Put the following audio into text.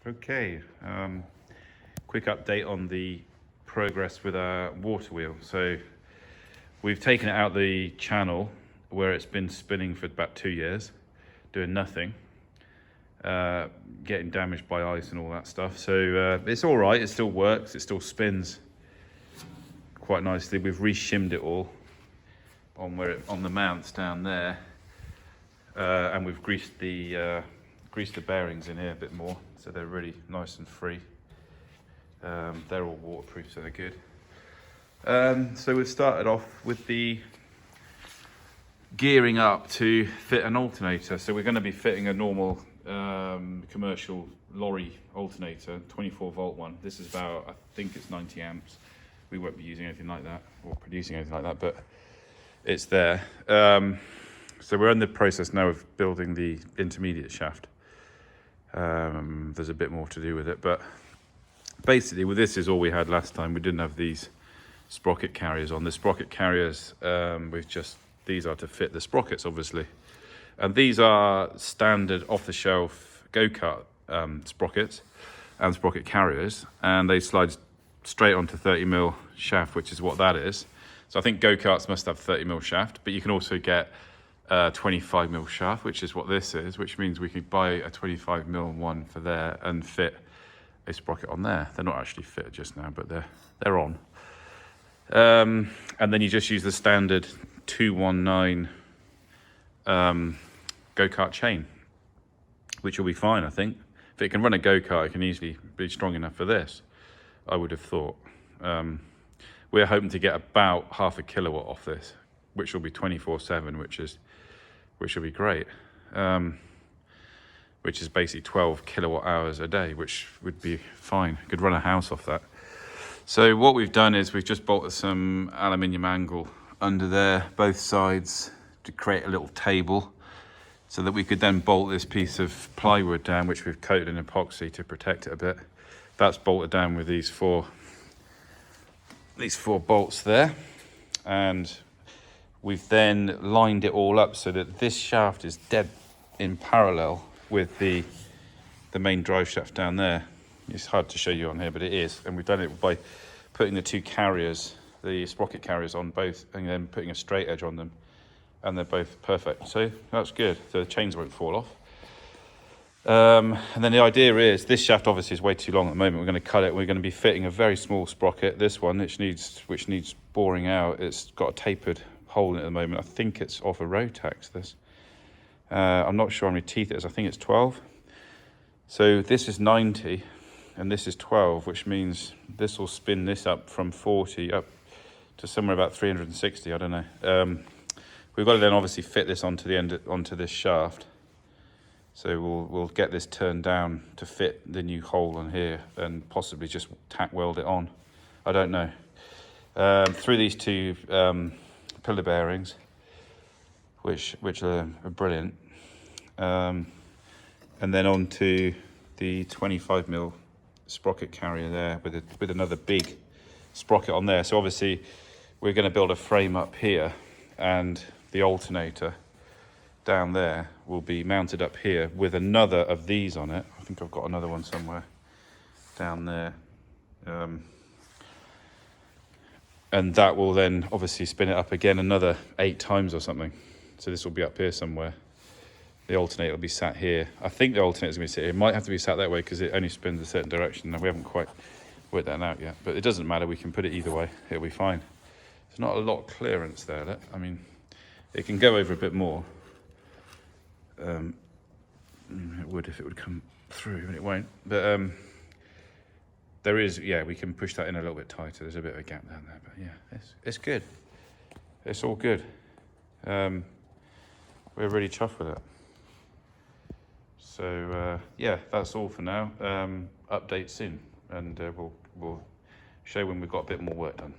Okay, quick update on the progress with our water wheel. So we've taken it out the channel where it's been spinning for about 2 years, doing nothing, getting damaged by ice and all that stuff. So it's all right, it still works, it still spins quite nicely. We've re-shimmed it all on the mounts down there, and we've greased the bearings in here a bit more, so they're really nice and free. They're all waterproof, so they're good. So we've started off with the gearing up to fit an alternator. So we're going to be fitting a normal commercial lorry alternator, 24-volt one. This is about, I think it's 90 amps. We won't be using anything like that or producing anything like that, but it's there. So we're in the process now of building the intermediate shaft. There's a bit more to do with it, but basically, well, this is all we had last time. We didn't have these sprocket carriers on. The sprocket carriers, these are to fit the sprockets, obviously. And these are standard off-the-shelf go-kart sprockets and sprocket carriers, and they slide straight onto 30mm shaft, which is what that is. So I think go-karts must have 30mm shaft, but you can also get 25mm shaft, which is what this is, which means we could buy a 25mm one for there and fit a sprocket on there. They're not actually fit just now, but they're on. And then you just use the standard 219 go-kart chain, which will be fine, I think. If it can run a go-kart, it can easily be strong enough for this, I would have thought. We're hoping to get about 0.5 kilowatt off this, which will be 24/7, which will be great. Which is basically 12 kilowatt hours a day, which would be fine. Could run a house off that. So what we've done is we've just bolted some aluminium angle under there, both sides, to create a little table, so that we could then bolt this piece of plywood down, which we've coated in epoxy to protect it a bit. That's bolted down with these four bolts there, and we've then lined it all up so that this shaft is dead in parallel with the main drive shaft down there. It's hard to show you on here, but it is. And we've done it by putting the two carriers, the sprocket carriers, on both, and then putting a straight edge on them, and they're both perfect. So that's good. The chains won't fall off. And then the idea is, this shaft obviously is way too long at the moment. We're going to cut it. We're going to be fitting a very small sprocket. This one, which needs boring out. It's got a tapered hole in it at the moment. I think it's off a Rotax, this. I'm not sure how many teeth it is. I think it's 12. So this is 90 and this is 12, which means this will spin this up from 40 up to somewhere about 360. I don't know. We've got to then obviously fit this onto this shaft. So we'll get this turned down to fit the new hole on here and possibly just tack weld it on. I don't know. Through these two pillar bearings, which are brilliant, and then onto the 25mm sprocket carrier there with another big sprocket on there. So obviously we're going to build a frame up here, and the alternator down there will be mounted up here with another of these on it. I think I've got another one somewhere down there. And that will then obviously spin it up again another 8 times or something. So this will be up here somewhere. The alternator will be sat here. I think the alternator's going to be sat here. It might have to be sat that way because it only spins a certain direction. And we haven't quite worked that out yet. But it doesn't matter. We can put it either way. It'll be fine. There's not a lot of clearance there. I mean, it can go over a bit more. It would if it would come through, but it won't. But there is, yeah, we can push that in a little bit tighter. There's a bit of a gap down there, but yeah, it's good. It's all good. We're really chuffed with it. So yeah, that's all for now. Update soon, and we'll show when we've got a bit more work done.